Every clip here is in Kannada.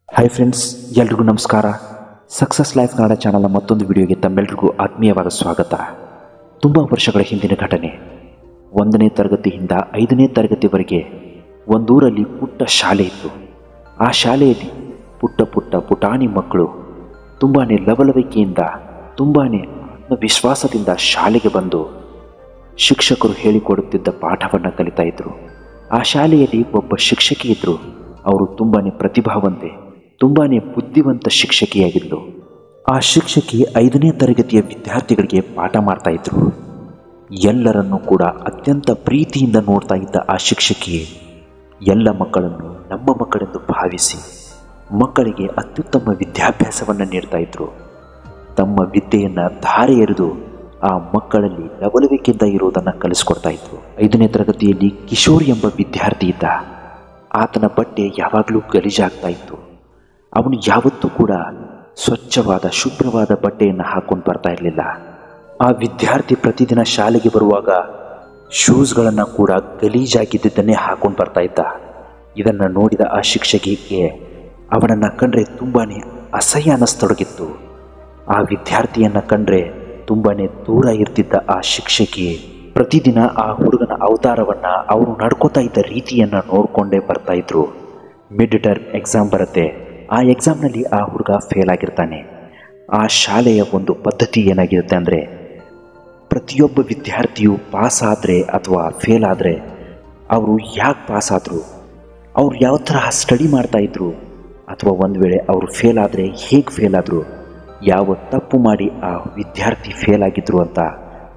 ಹಾಯ್ ಫ್ರೆಂಡ್ಸ್, ಎಲ್ರಿಗೂ ನಮಸ್ಕಾರ. ಸಕ್ಸಸ್ ಲೈಫ್ ಕನ್ನಡ ಚಾನಲ್ನ ಮತ್ತೊಂದು ವಿಡಿಯೋಗೆ ತಮ್ಮೆಲ್ಲರಿಗೂ ಆತ್ಮೀಯವಾದ ಸ್ವಾಗತ. ತುಂಬ ವರ್ಷಗಳ ಹಿಂದಿನ ಘಟನೆ. 1ನೇ ತರಗತಿಯಿಂದ 5ನೇ ತರಗತಿವರೆಗೆ ಒಂದೂರಲ್ಲಿ ಪುಟ್ಟ ಶಾಲೆ ಇತ್ತು. ಆ ಶಾಲೆಯಲ್ಲಿ ಪುಟ್ಟ ಪುಟಾಣಿ ಮಕ್ಕಳು ತುಂಬಾ ಲವಲವಿಕೆಯಿಂದ, ತುಂಬಾ ಆತ್ಮವಿಶ್ವಾಸದಿಂದ ಶಾಲೆಗೆ ಬಂದು ಶಿಕ್ಷಕರು ಹೇಳಿಕೊಡುತ್ತಿದ್ದ ಪಾಠವನ್ನು ಕಲಿತಾ ಇದ್ರು. ಆ ಶಾಲೆಯಲ್ಲಿ ಒಬ್ಬ ಶಿಕ್ಷಕಿ ಇದ್ದರು. ಅವರು ತುಂಬಾ ಪ್ರತಿಭಾವಂತೆ, ತುಂಬಾ ಬುದ್ಧಿವಂತ ಶಿಕ್ಷಕಿಯಾಗಿದ್ದರು. ಆ ಶಿಕ್ಷಕಿ 5ನೇ ತರಗತಿಯ ವಿದ್ಯಾರ್ಥಿಗಳಿಗೆ ಪಾಠ ಮಾಡ್ತಾ ಇದ್ರು. ಎಲ್ಲರನ್ನೂ ಕೂಡ ಅತ್ಯಂತ ಪ್ರೀತಿಯಿಂದ ನೋಡ್ತಾ ಇದ್ದ ಆ ಶಿಕ್ಷಕಿ ಎಲ್ಲ ಮಕ್ಕಳನ್ನು ನಮ್ಮ ಮಕ್ಕಳೆಂದು ಭಾವಿಸಿ ಮಕ್ಕಳಿಗೆ ಅತ್ಯುತ್ತಮ ವಿದ್ಯಾಭ್ಯಾಸವನ್ನು ನೀಡ್ತಾ ಇದ್ರು. ತಮ್ಮ ವಿದ್ಯೆಯನ್ನು ಧಾರೆ ಎರೆದು ಆ ಮಕ್ಕಳಲ್ಲಿ ಲವಲವಿಕೆಯಿಂದ ಇರುವುದನ್ನು ಕಲಿಸ್ಕೊಡ್ತಾ ಇದ್ರು. 5ನೇ ತರಗತಿಯಲ್ಲಿ ಕಿಶೋರ್ ಎಂಬ ವಿದ್ಯಾರ್ಥಿ ಇದ್ದ. ಆತನ ಬಟ್ಟೆ ಯಾವಾಗಲೂ ಗಲೀಜಾಗ್ತಾ ಇತ್ತು. ಅವನು ಯಾವತ್ತೂ ಕೂಡ ಸ್ವಚ್ಛವಾದ ಶುಭ್ರವಾದ ಬಟ್ಟೆಯನ್ನು ಹಾಕೊಂಡು ಬರ್ತಾ ಇರಲಿಲ್ಲ. ಆ ವಿದ್ಯಾರ್ಥಿ ಪ್ರತಿದಿನ ಶಾಲೆಗೆ ಬರುವಾಗ ಶೂಸ್ಗಳನ್ನು ಕೂಡ ಗಲೀಜಾಗಿದ್ದನ್ನೇ ಹಾಕೊಂಡು ಬರ್ತಾ ಇದ್ದ. ಇದನ್ನು ನೋಡಿದ ಆ ಶಿಕ್ಷಕಿಗೆ ಅವನನ್ನು ಕಂಡ್ರೆ ತುಂಬಾ ಅಸಹ್ಯ ಅನ್ನಿಸ್ತೊಡಗಿತ್ತು. ಆ ವಿದ್ಯಾರ್ಥಿಯನ್ನು ಕಂಡ್ರೆ ತುಂಬಾ ದೂರ ಇರ್ತಿದ್ದ ಆ ಶಿಕ್ಷಕಿ ಪ್ರತಿದಿನ ಆ ಹುಡುಗನ ಅವತಾರವನ್ನು, ಅವನು ನಡ್ಕೋತಾ ಇದ್ದ ರೀತಿಯನ್ನು ನೋಡಿಕೊಂಡೇ ಬರ್ತಾ ಇದ್ರು. ಮಿಡ್ ಟರ್ಮ್ ಎಕ್ಸಾಮ್ ಬರುತ್ತೆ. ಆ ಎಕ್ಸಾಮ್ನಲ್ಲಿ ಆ ಹುಡುಗ ಫೇಲ್ ಆಗಿರ್ತಾನೆ. ಆ ಶಾಲೆಯ ಒಂದು ಪದ್ಧತಿ ಏನಾಗಿರುತ್ತೆ ಅಂದರೆ, ಪ್ರತಿಯೊಬ್ಬ ವಿದ್ಯಾರ್ಥಿಯು ಪಾಸ್ ಆದರೆ ಅಥವಾ ಫೇಲ್ ಆದರೆ ಅವರು ಯಾಕೆ ಪಾಸ್ ಆದರು, ಅವ್ರು ಯಾವ ತರಹ ಸ್ಟಡಿ ಮಾಡ್ತಾಯಿದ್ರು, ಅಥವಾ ಒಂದು ವೇಳೆ ಅವರು ಫೇಲ್ ಆದರೆ ಹೇಗೆ ಫೇಲ್ ಆದರು, ಯಾವ ತಪ್ಪು ಮಾಡಿ ಆ ವಿದ್ಯಾರ್ಥಿ ಫೇಲ್ ಆಗಿದ್ರು ಅಂತ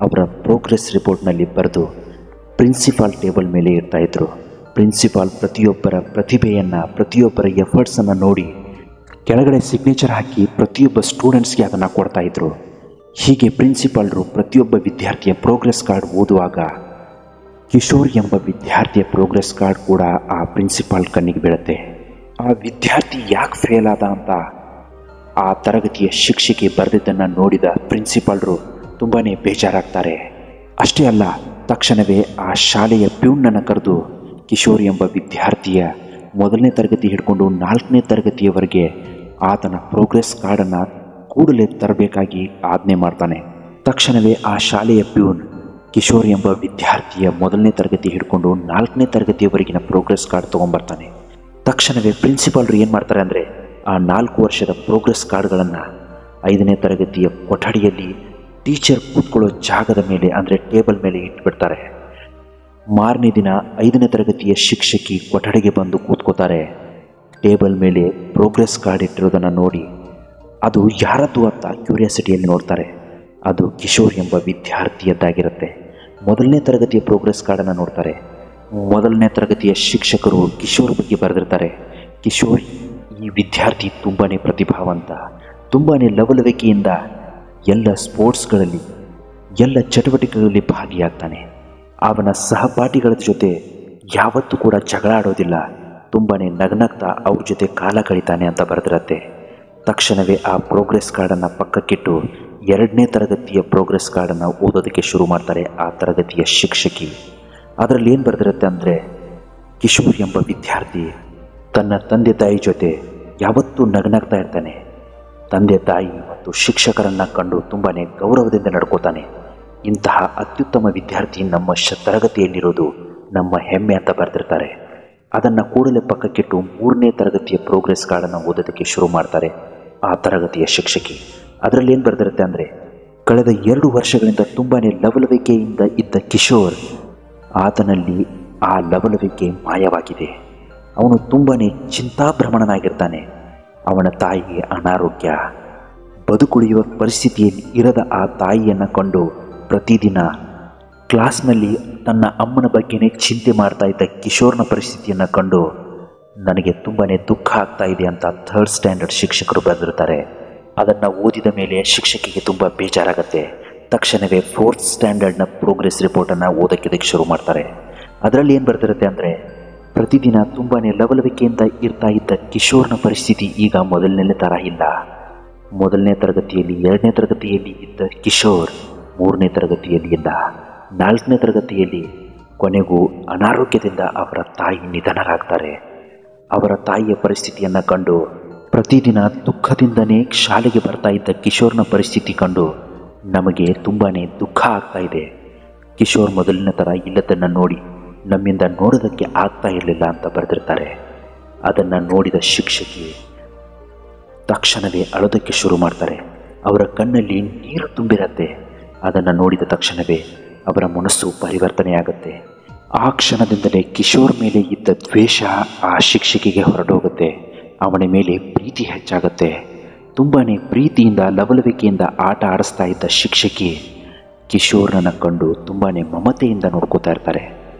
ಅವರ ಪ್ರೋಗ್ರೆಸ್ ರಿಪೋರ್ಟ್ನಲ್ಲಿ ಬರೆದು ಪ್ರಿನ್ಸಿಪಾಲ್ ಟೇಬಲ್ ಮೇಲೆ ಇರ್ತಾಯಿದ್ರು. ಪ್ರಿನ್ಸಿಪಾಲ್ ಪ್ರತಿಯೊಬ್ಬರ ಪ್ರತಿಭೆಯನ್ನು, ಪ್ರತಿಯೊಬ್ಬರ ಎಫರ್ಟ್ಸನ್ನು ನೋಡಿ ಕೆಳಗಡೆ ಸಿಗ್ನೇಚರ್ ಹಾಕಿ ಪ್ರತಿಯೊಬ್ಬ ಸ್ಟೂಡೆಂಟ್ಸ್ಗೆ ಅದನ್ನು ಕೊಡ್ತಾಯಿದ್ರು. ಹೀಗೆ ಪ್ರಿನ್ಸಿಪಾಲ್ರು ಪ್ರತಿಯೊಬ್ಬ ವಿದ್ಯಾರ್ಥಿಯ ಪ್ರೋಗ್ರೆಸ್ ಕಾರ್ಡ್ ಓದುವಾಗ ಕಿಶೋರ್ ಎಂಬ ವಿದ್ಯಾರ್ಥಿಯ ಪ್ರೋಗ್ರೆಸ್ ಕಾರ್ಡ್ ಕೂಡ ಆ ಪ್ರಿನ್ಸಿಪಾಲ್ ಕಣ್ಣಿಗೆ ಬೀಳುತ್ತೆ. ಆ ವಿದ್ಯಾರ್ಥಿ ಯಾಕೆ ಫೇಲ್ ಆದ ಅಂತ ಆ ತರಗತಿಯ ಶಿಕ್ಷಕಿ ಬರೆದಿದ್ದನ್ನು ನೋಡಿದ ಪ್ರಿನ್ಸಿಪಾಲ್ರು ತುಂಬಾ ಬೇಜಾರಾಗ್ತಾರೆ. ಅಷ್ಟೇ ಅಲ್ಲ, ತಕ್ಷಣವೇ ಆ ಶಾಲೆಯ ಪ್ಯೂನ್ನನ್ನು ಕರೆದು ಕಿಶೋರ್ ಎಂಬ ವಿದ್ಯಾರ್ಥಿಯ 1ನೇ ತರಗತಿ ಹಿಡ್ಕೊಂಡು 4ನೇ ತರಗತಿಯವರೆಗೆ ಆತನ ಪ್ರೋಗ್ರೆಸ್ ಕಾರ್ಡನ್ನು ಕೂಡಲೇ ತರಬೇಕಾಗಿ ಆಜ್ಞೆ ಮಾಡ್ತಾನೆ. ತಕ್ಷಣವೇ ಆ ಶಾಲೆಯ ಪ್ಯೂನ್ ಕಿಶೋರ್ ಎಂಬ ವಿದ್ಯಾರ್ಥಿಯ 1ನೇ ತರಗತಿ ಹಿಡ್ಕೊಂಡು 4ನೇ ತರಗತಿಯವರೆಗಿನ ಪ್ರೋಗ್ರೆಸ್ ಕಾರ್ಡ್ ತೊಗೊಂಬರ್ತಾನೆ. ತಕ್ಷಣವೇ ಪ್ರಿನ್ಸಿಪಾಲ್ರು ಏನು ಮಾಡ್ತಾರೆ ಅಂದರೆ, ಆ 4 ವರ್ಷದ ಪ್ರೋಗ್ರೆಸ್ ಕಾರ್ಡ್ಗಳನ್ನು 5ನೇ ತರಗತಿಯ ಕೊಠಡಿಯಲ್ಲಿ ಟೀಚರ್ ಕೂತ್ಕೊಳ್ಳೋ ಜಾಗದ ಮೇಲೆ, ಅಂದರೆ ಟೇಬಲ್ ಮೇಲೆ ಇಟ್ಬಿಡ್ತಾರೆ. ಮಾರನೇ ದಿನ 5ನೇ ತರಗತಿಯ ಶಿಕ್ಷಕಿ ಕೊಠಡಿಗೆ ಬಂದು ಕೂತ್ಕೋತಾರೆ. ಟೇಬಲ್ ಮೇಲೆ ಪ್ರೋಗ್ರೆಸ್ ಕಾರ್ಡ್ ಇಟ್ಟಿರೋದನ್ನು ನೋಡಿ ಅದು ಯಾರದ್ದು ಅಂತ ಕ್ಯೂರಿಯಾಸಿಟಿಯಲ್ಲಿ ನೋಡ್ತಾರೆ. ಅದು ಕಿಶೋರ್ ಎಂಬ ವಿದ್ಯಾರ್ಥಿಯದ್ದಾಗಿರುತ್ತೆ. 1ನೇ ತರಗತಿಯ ಪ್ರೋಗ್ರೆಸ್ ಕಾರ್ಡನ್ನು ನೋಡ್ತಾರೆ. 1ನೇ ತರಗತಿಯ ಶಿಕ್ಷಕರು ಕಿಶೋರ್ ಬಗ್ಗೆ ಬರೆದಿರ್ತಾರೆ. ಕಿಶೋರ್ ಈ ವಿದ್ಯಾರ್ಥಿ ತುಂಬಾ ಪ್ರತಿಭಾವಂತ, ತುಂಬಾ ಲವಲವಿಕೆಯಿಂದ ಎಲ್ಲ ಸ್ಪೋರ್ಟ್ಸ್ಗಳಲ್ಲಿ, ಎಲ್ಲ ಚಟುವಟಿಕೆಗಳಲ್ಲಿ ಭಾಗಿಯಾಗ್ತಾನೆ. ಅವನ ಸಹಪಾಠಿಗಳ ಜೊತೆ ಯಾವತ್ತೂ ಕೂಡ ಜಗಳ ಆಡೋದಿಲ್ಲ, ತುಂಬಾ ನಗ್ನಗ್ತಾ ಅವ್ರ ಜೊತೆ ಕಾಲ ಕಳೀತಾನೆ ಅಂತ ಬರೆದಿರತ್ತೆ. ತಕ್ಷಣವೇ ಆ ಪ್ರೋಗ್ರೆಸ್ ಕಾರ್ಡನ್ನು ಪಕ್ಕಕ್ಕಿಟ್ಟು 2ನೇ ತರಗತಿಯ ಪ್ರೋಗ್ರೆಸ್ ಕಾರ್ಡನ್ನು ಓದೋದಕ್ಕೆ ಶುರು ಮಾಡ್ತಾರೆ ಆ ತರಗತಿಯ ಶಿಕ್ಷಕಿ. ಅದರಲ್ಲಿ ಏನು ಬರೆದಿರುತ್ತೆ ಅಂದರೆ, ಕಿಶೋರ್ ಎಂಬ ವಿದ್ಯಾರ್ಥಿ ತನ್ನ ತಂದೆ ತಾಯಿ ಜೊತೆ ಯಾವತ್ತೂ ನಗ್ನಗ್ತಾ ಇರ್ತಾನೆ. ತಂದೆ ತಾಯಿ ಮತ್ತು ಶಿಕ್ಷಕರನ್ನು ಕಂಡು ತುಂಬಾ ಗೌರವದಿಂದ ನಡ್ಕೋತಾನೆ. ಇಂತಹ ಅತ್ಯುತ್ತಮ ವಿದ್ಯಾರ್ಥಿ ನಮ್ಮ ತರಗತಿಯಲ್ಲಿರೋದು ನಮ್ಮ ಹೆಮ್ಮೆ ಅಂತ ಬರೆದಿರ್ತಾರೆ. ಅದನ್ನು ಕೂಡಲೇ ಪಕ್ಕಕ್ಕಿಟ್ಟು 3ನೇ ತರಗತಿಯ ಪ್ರೋಗ್ರೆಸ್ ಕಾರ್ಡನ್ನು ಓದೋದಕ್ಕೆ ಶುರು ಮಾಡ್ತಾರೆ ಆ ತರಗತಿಯ ಶಿಕ್ಷಕಿ. ಅದರಲ್ಲಿ ಏನು ಬರೆದಿರುತ್ತೆ ಅಂದರೆ, ಕಳೆದ 2 ವರ್ಷಗಳಿಂದ ತುಂಬಾ ಲವಲವಿಕೆಯಿಂದ ಇದ್ದ ಕಿಶೋರ್, ಆತನಲ್ಲಿ ಆ ಲವಲವಿಕೆ ಮಾಯವಾಗಿದೆ. ಅವನು ತುಂಬಾ ಚಿಂತಾಭ್ರಮಣನಾಗಿರ್ತಾನೆ. ಅವನ ತಾಯಿಗೆ ಅನಾರೋಗ್ಯ, ಬದುಕುಳಿಯುವ ಪರಿಸ್ಥಿತಿಯಲ್ಲಿ ಇರದ ಆ ತಾಯಿಯನ್ನು ಕಂಡು ಪ್ರತಿದಿನ ಕ್ಲಾಸ್ನಲ್ಲಿ ತನ್ನ ಅಮ್ಮನ ಬಗ್ಗೆನೇ ಚಿಂತೆ ಮಾಡ್ತಾ ಇದ್ದ ಕಿಶೋರ್ನ ಪರಿಸ್ಥಿತಿಯನ್ನು ಕಂಡು ನನಗೆ ತುಂಬಾ ದುಃಖ ಆಗ್ತಾ ಇದೆ ಅಂತ 3rd ಸ್ಟ್ಯಾಂಡರ್ಡ್ ಶಿಕ್ಷಕರು ಬರೆದಿರ್ತಾರೆ. ಅದನ್ನು ಓದಿದ ಮೇಲೆ ಶಿಕ್ಷಕಿಗೆ ತುಂಬ ಬೇಜಾರಾಗತ್ತೆ. ತಕ್ಷಣವೇ 4th ಸ್ಟ್ಯಾಂಡರ್ಡ್ನ ಪ್ರೋಗ್ರೆಸ್ ರಿಪೋರ್ಟನ್ನು ಓದೋಕ್ಕೆ ಶುರು ಮಾಡ್ತಾರೆ. ಅದರಲ್ಲಿ ಏನು ಬರೆದಿರುತ್ತೆ ಅಂದರೆ, ಪ್ರತಿದಿನ ತುಂಬಾ ಲವಲವಿಕೆಯಿಂದ ಇರ್ತಾ ಇದ್ದ ಕಿಶೋರ್ನ ಪರಿಸ್ಥಿತಿ ಈಗ ಮೊದಲನೇ ಥರ ಇಲ್ಲ. 1ನೇ ತರಗತಿಯಲ್ಲಿ 2ನೇ ತರಗತಿಯಲ್ಲಿ ಇದ್ದ ಕಿಶೋರ್ 3ನೇ ತರಗತಿಯಲ್ಲಿ ಇಲ್ಲ. 4ನೇ ತರಗತಿಯಲ್ಲಿ ಕೊನೆಗೂ ಅನಾರೋಗ್ಯದಿಂದ ಅವರ ತಾಯಿ ನಿಧನರಾಗ್ತಾರೆ. ಅವರ ತಾಯಿಯ ಪರಿಸ್ಥಿತಿಯನ್ನು ಕಂಡು ಪ್ರತಿದಿನ ದುಃಖದಿಂದನೇ ಶಾಲೆಗೆ ಬರ್ತಾ ಇದ್ದ ಕಿಶೋರ್ನ ಪರಿಸ್ಥಿತಿ ಕಂಡು ನಮಗೆ ತುಂಬಾ ದುಃಖ ಆಗ್ತಾ ಇದೆ. ಕಿಶೋರ್ ಮೊದಲಿನ ಥರ ಇಲ್ಲದನ್ನು ನೋಡಿ ನಮ್ಮಿಂದ ನೋಡೋದಕ್ಕೆ ಆಗ್ತಾ ಇರಲಿಲ್ಲ ಅಂತ ಬರೆದಿರ್ತಾರೆ. ಅದನ್ನು ನೋಡಿದ ಶಿಕ್ಷಕಿ ತಕ್ಷಣವೇ ಅಳೋದಕ್ಕೆ ಶುರು ಮಾಡ್ತಾರೆ. ಅವರ ಕಣ್ಣಲ್ಲಿ ನೀರು ತುಂಬಿರತ್ತೆ. ಅದನ್ನು ನೋಡಿದ ತಕ್ಷಣವೇ ಅವರ ಮನಸ್ಸು ಪರಿವರ್ತನೆಯಾಗುತ್ತೆ. ಆ ಕ್ಷಣದಿಂದಲೇ ಕಿಶೋರ್ ಮೇಲೆ ಇದ್ದ ದ್ವೇಷ ಆ ಶಿಕ್ಷಕಿಗೆ ಹೊರಟೋಗುತ್ತೆ. ಅವನ ಮೇಲೆ ಪ್ರೀತಿ ಹೆಚ್ಚಾಗುತ್ತೆ. ತುಂಬಾ ಪ್ರೀತಿಯಿಂದ ಲವಲವಿಕೆಯಿಂದ ಆಟ ಆಡಿಸ್ತಾ ಇದ್ದ ಶಿಕ್ಷಕಿ ಕಿಶೋರ್ನನ್ನು ಕಂಡು ತುಂಬಾ ಮಮತೆಯಿಂದ ನೋಡ್ಕೋತಾ ಇರ್ತಾರೆ.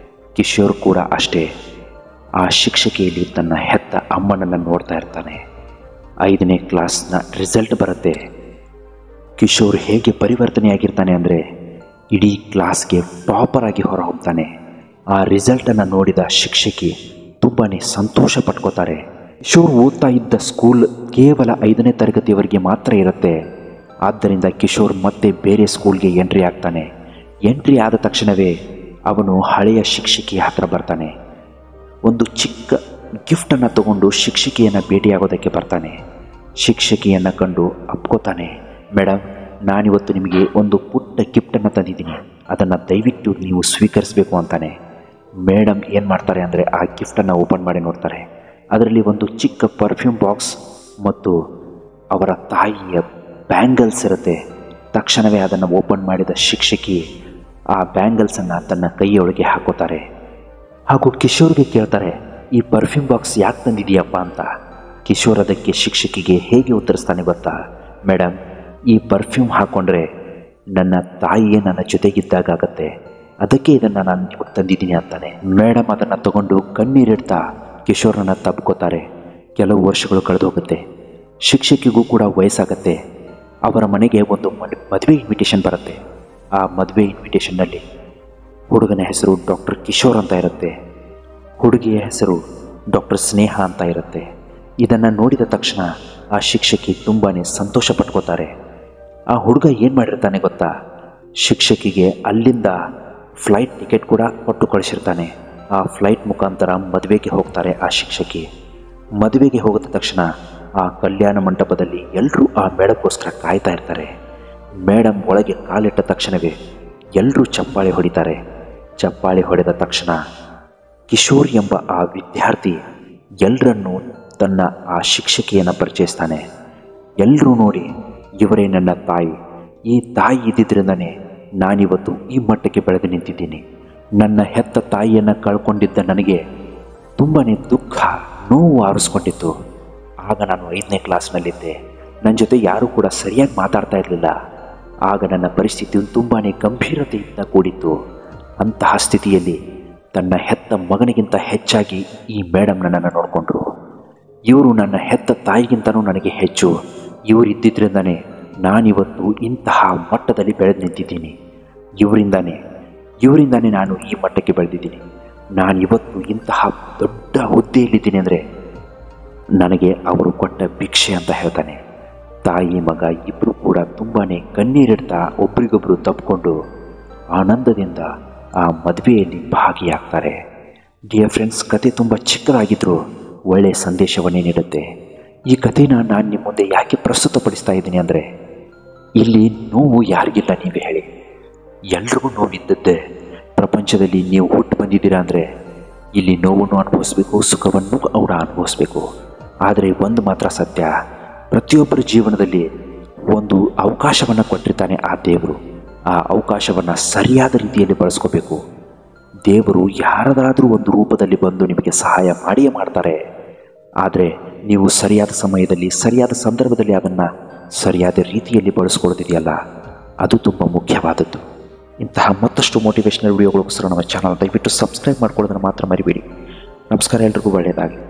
ಕಿಶೋರ್ ಕೂಡ ಅಷ್ಟೇ ಆ ಶಿಕ್ಷಕಿಯಲ್ಲಿ ತನ್ನ ಹೆತ್ತ ಅಮ್ಮನನ್ನು ನೋಡ್ತಾ ಇರ್ತಾನೆ. 5ನೇ ಕ್ಲಾಸ್ನ ರಿಸಲ್ಟ್ ಬರುತ್ತೆ. ಕಿಶೋರ್ ಹೇಗೆ ಪರಿವರ್ತನೆಯಾಗಿರ್ತಾನೆ ಅಂದರೆ ಇಡೀ ಕ್ಲಾಸ್ಗೆ ಟಾಪರ್ ಆಗಿ ಹೊರ ಹೋಗ್ತಾನೆ. ಆ ರಿಸಲ್ಟನ್ನು ನೋಡಿದ ಶಿಕ್ಷಕಿ ತುಂಬಾ ಸಂತೋಷ ಪಟ್ಕೋತಾರೆ. ಕಿಶೋರ್ ಓದ್ತಾ ಇದ್ದ ಸ್ಕೂಲ್ ಕೇವಲ 5ನೇ ತರಗತಿಯವರೆಗೆ ಮಾತ್ರ ಇರುತ್ತೆ. ಆದ್ದರಿಂದ ಕಿಶೋರ್ ಮತ್ತೆ ಬೇರೆ ಸ್ಕೂಲ್ಗೆ ಎಂಟ್ರಿ ಆಗ್ತಾನೆ. ಎಂಟ್ರಿ ಆದ ತಕ್ಷಣವೇ ಅವನು ಹಳೆಯ ಶಿಕ್ಷಕಿಯ ಹತ್ರ ಬರ್ತಾನೆ. ಒಂದು ಚಿಕ್ಕ ಗಿಫ್ಟನ್ನು ತಗೊಂಡು ಶಿಕ್ಷಕಿಯನ್ನು ಭೇಟಿಯಾಗೋದಕ್ಕೆ ಬರ್ತಾನೆ. ಶಿಕ್ಷಕಿಯನ್ನು ಕಂಡು ಅಪ್ಕೋತಾನೆ. ಮೇಡಮ್, ನಾನಿವತ್ತು ನಿಮಗೆ ಒಂದು ಪುಟ್ಟ ಗಿಫ್ಟನ್ನು ತಂದಿದ್ದೀನಿ, ಅದನ್ನು ದಯವಿಟ್ಟು ನೀವು ಸ್ವೀಕರಿಸಬೇಕು ಅಂತಾನೆ. ಮೇಡಮ್ ಏನು ಮಾಡ್ತಾರೆ ಅಂದರೆ ಆ ಗಿಫ್ಟನ್ನು ಓಪನ್ ಮಾಡಿ ನೋಡ್ತಾರೆ. ಅದರಲ್ಲಿ ಒಂದು ಚಿಕ್ಕ ಪರ್ಫ್ಯೂಮ್ ಬಾಕ್ಸ್ ಮತ್ತು ಅವರ ತಾಯಿಯ ಬ್ಯಾಂಗಲ್ಸ್ ಇರುತ್ತೆ. ತಕ್ಷಣವೇ ಅದನ್ನು ಓಪನ್ ಮಾಡಿದ ಶಿಕ್ಷಕಿ ಆ ಬ್ಯಾಂಗಲ್ಸನ್ನು ತನ್ನ ಕೈಯೊಳಗೆ ಹಾಕೋತಾರೆ. ಹಾಗೂ ಕಿಶೋರ್ಗೆ ಕೇಳ್ತಾರೆ, ಈ ಪರ್ಫ್ಯೂಮ್ ಬಾಕ್ಸ್ ಯಾಕೆ ತಂದಿದೆಯಪ್ಪ ಅಂತ. ಕಿಶೋರ್ ಅದಕ್ಕೆ ಶಿಕ್ಷಕಿಗೆ ಹೇಗೆ ಉತ್ತರಿಸ್ತಾನೆ ಗೊತ್ತಾ? ಮೇಡಮ್, ಈ ಪರ್ಫ್ಯೂಮ್ ಹಾಕ್ಕೊಂಡ್ರೆ ನನ್ನ ತಾಯಿಯೇ ನನ್ನ ಜೊತೆಗಿದ್ದಾಗತ್ತೆ, ಅದಕ್ಕೆ ಇದನ್ನು ನಾನು ನಿಮಗೆ ತಂದಿದ್ದೀನಿ ಅಂತಾನೆ. ಮೇಡಮ್ ಅದನ್ನು ತಗೊಂಡು ಕಣ್ಣೀರಿಡ್ತಾ ಕಿಶೋರನ್ನು ತಬ್ಕೋತಾರೆ. ಕೆಲವು ವರ್ಷಗಳು ಕಳೆದು ಹೋಗುತ್ತೆ. ಶಿಕ್ಷಕಿಗೂ ಕೂಡ ವಯಸ್ಸಾಗತ್ತೆ. ಅವರ ಮನೆಗೆ ಒಂದು ಮದುವೆ ಇನ್ವಿಟೇಷನ್ ಬರುತ್ತೆ. ಆ ಮದುವೆ ಇನ್ವಿಟೇಷನ್ನಲ್ಲಿ ಹುಡುಗನ ಹೆಸರು ಡಾಕ್ಟರ್ ಕಿಶೋರ್ ಅಂತ ಇರುತ್ತೆ. ಹುಡುಗಿಯ ಹೆಸರು ಡಾಕ್ಟರ್ ಸ್ನೇಹ ಅಂತ ಇರುತ್ತೆ. ಇದನ್ನು ನೋಡಿದ ತಕ್ಷಣ ಆ ಶಿಕ್ಷಕಿ ತುಂಬಾ ಸಂತೋಷ ಪಟ್ಕೋತಾರೆ. ಆ ಹುಡುಗ ಏನು ಮಾಡಿರ್ತಾನೆ ಗೊತ್ತಾ? ಶಿಕ್ಷಕಿಗೆ ಅಲ್ಲಿಂದ ಫ್ಲೈಟ್ ಟಿಕೆಟ್ ಕೂಡ ಕೊಟ್ಟು ಕಳಿಸಿರ್ತಾನೆ. ಆ ಫ್ಲೈಟ್ ಮುಖಾಂತರ ಮದುವೆಗೆ ಹೋಗ್ತಾರೆ ಆ ಶಿಕ್ಷಕಿ. ಮದುವೆಗೆ ಹೋಗಿದ ತಕ್ಷಣ ಆ ಕಲ್ಯಾಣ ಮಂಟಪದಲ್ಲಿ ಎಲ್ಲರೂ ಆ ಮೇಡಕ್ಕೋಸ್ಕರ ಕಾಯ್ತಾ ಇರ್ತಾರೆ. ಮೇಡಮ್ ಒಳಗೆ ಕಾಲಿಟ್ಟ ತಕ್ಷಣವೇ ಎಲ್ಲರೂ ಚಪ್ಪಾಳೆ ಹೊಡಿತಾರೆ. ಚಪ್ಪಾಳೆ ಹೊಡೆದ ತಕ್ಷಣ ಕಿಶೋರ್ ಎಂಬ ಆ ವಿದ್ಯಾರ್ಥಿ ಎಲ್ಲರನ್ನೂ ತನ್ನ ಆ ಶಿಕ್ಷಕಿಯನ್ನು ಪರಿಚಯಿಸ್ತಾನೆ. ಎಲ್ಲರೂ ನೋಡಿ, ಇವರೇ ನನ್ನ ತಾಯಿ, ಈ ತಾಯಿ ಇದ್ದಿದ್ದರಿಂದನೇ ನಾನಿವತ್ತು ಈ ಮಟ್ಟಕ್ಕೆ ಬೆಳೆದು ನಿಂತಿದ್ದೀನಿ. ನನ್ನ ಹೆತ್ತ ತಾಯಿಯನ್ನು ಕಳ್ಕೊಂಡಿದ್ದ ನನಗೆ ತುಂಬಾ ದುಃಖ, ನೋವು ಆರಿಸ್ಕೊಂಡಿತ್ತು. ಆಗ ನಾನು 5ನೇ ಕ್ಲಾಸ್ನಲ್ಲಿದ್ದೆ. ನನ್ನ ಜೊತೆ ಯಾರೂ ಕೂಡ ಸರಿಯಾಗಿ ಮಾತಾಡ್ತಾ ಇರಲಿಲ್ಲ. ಆಗ ನನ್ನ ಪರಿಸ್ಥಿತಿ ತುಂಬಾ ಗಂಭೀರತೆಯಿಂದ ಕೂಡಿತ್ತು. ಅಂತಹ ಸ್ಥಿತಿಯಲ್ಲಿ ತನ್ನ ಹೆತ್ತ ಮಗನಿಗಿಂತ ಹೆಚ್ಚಾಗಿ ಈ ಮೇಡಮ್ ನನ್ನನ್ನು ನೋಡಿಕೊಂಡ್ರು. ಇವರು ನನ್ನ ಹೆತ್ತ ತಾಯಿಗಿಂತನೂ ನನಗೆ ಹೆಚ್ಚು. ಇವರಿದ್ದಿದ್ದರಿಂದನೇ ನಾನಿವತ್ತು ಇಂತಹ ಮಟ್ಟದಲ್ಲಿ ಬೆಳೆದು ನಿಂತಿದ್ದೀನಿ. ಇವರಿಂದಾನೇ ನಾನು ಈ ಮಟ್ಟಕ್ಕೆ ಬೆಳೆದಿದ್ದೀನಿ. ನಾನಿವತ್ತು ಇಂತಹ ದೊಡ್ಡ ಹುದ್ದೆಯಲ್ಲಿದ್ದೀನಿ ಅಂದರೆ ನನಗೆ ಅವರು ಕೊಟ್ಟ ಭಿಕ್ಷೆ ಅಂತ ಹೇಳ್ತಾನೆ. ತಾಯಿ ಮಗ ಇಬ್ಬರು ಕೂಡ ತುಂಬಾ ಕಣ್ಣೀರಿಡ್ತಾ ಒಬ್ರಿಗೊಬ್ಬರು ತಪ್ಪಿಕೊಂಡು ಆನಂದದಿಂದ ಆ ಮದುವೆಯಲ್ಲಿ ಭಾಗಿಯಾಗ್ತಾರೆ. ಡಿಯರ್ ಫ್ರೆಂಡ್ಸ್, ಕತೆ ತುಂಬ ಚಿಕ್ಕದಾಗಿದ್ದರೂ ಒಳ್ಳೆಯ ಸಂದೇಶವನ್ನೇ ನೀಡುತ್ತೆ. ಈ ಕಥೆನ ನಾನು ನಿಮ್ಮ ಮುಂದೆ ಯಾಕೆ ಪ್ರಸ್ತುತಪಡಿಸ್ತಾ ಇದ್ದೀನಿ ಅಂದರೆ, ಇಲ್ಲಿ ನೋವು ಯಾರಿಗಿಲ್ಲ ನೀವೇ ಹೇಳಿ? ಎಲ್ರಿಗೂ ನೋವಿದ್ದದ್ದೇ. ಪ್ರಪಂಚದಲ್ಲಿ ನೀವು ಹುಟ್ಟು ಬಂದಿದ್ದೀರಾ ಅಂದರೆ ಇಲ್ಲಿ ನೋವನ್ನು ಅನುಭವಿಸ್ಬೇಕು, ಸುಖವನ್ನು ಕೂಡ ಅನುಭವಿಸ್ಬೇಕು. ಆದರೆ ಒಂದು ಮಾತ್ರ ಸತ್ಯ, ಪ್ರತಿಯೊಬ್ಬರ ಜೀವನದಲ್ಲಿ ಒಂದು ಅವಕಾಶವನ್ನು ಕೊಟ್ಟಿರ್ತಾನೆ ಆ ದೇವರು. ಆ ಅವಕಾಶವನ್ನು ಸರಿಯಾದ ರೀತಿಯಲ್ಲಿ ಬಳಸ್ಕೋಬೇಕು. ದೇವರು ಯಾರದಾದರೂ ಒಂದು ರೂಪದಲ್ಲಿ ಬಂದು ನಿಮಗೆ ಸಹಾಯ ಮಾಡಿಯೇ ಮಾಡ್ತಾರೆ. ಆದರೆ ನೀವು ಸರಿಯಾದ ಸಮಯದಲ್ಲಿ ಸರಿಯಾದ ಸಂದರ್ಭದಲ್ಲಿ ಅದನ್ನು ಸರಿಯಾದ ರೀತಿಯಲ್ಲಿ ಬಳಸ್ಕೊಳ್ಳೋದಿದೆಯಲ್ಲ, ಅದು ತುಂಬ ಮುಖ್ಯವಾದದ್ದು. ಇಂತಹ ಮತ್ತಷ್ಟು ಮೋಟಿವೇಶ್ನಲ್ ವಿಡಿಯೋಗಳಿಗೋಸ್ಕರ ನಮ್ಮ ಚಾನಲ್ ದಯವಿಟ್ಟು ಸಬ್ಸ್ಕ್ರೈಬ್ ಮಾಡ್ಕೊಳ್ಳೋದನ್ನು ಮಾತ್ರ ಮರಿಬೇಡಿ. ನಮಸ್ಕಾರ, ಎಲ್ರಿಗೂ ಒಳ್ಳೆಯದಾಗಲಿ.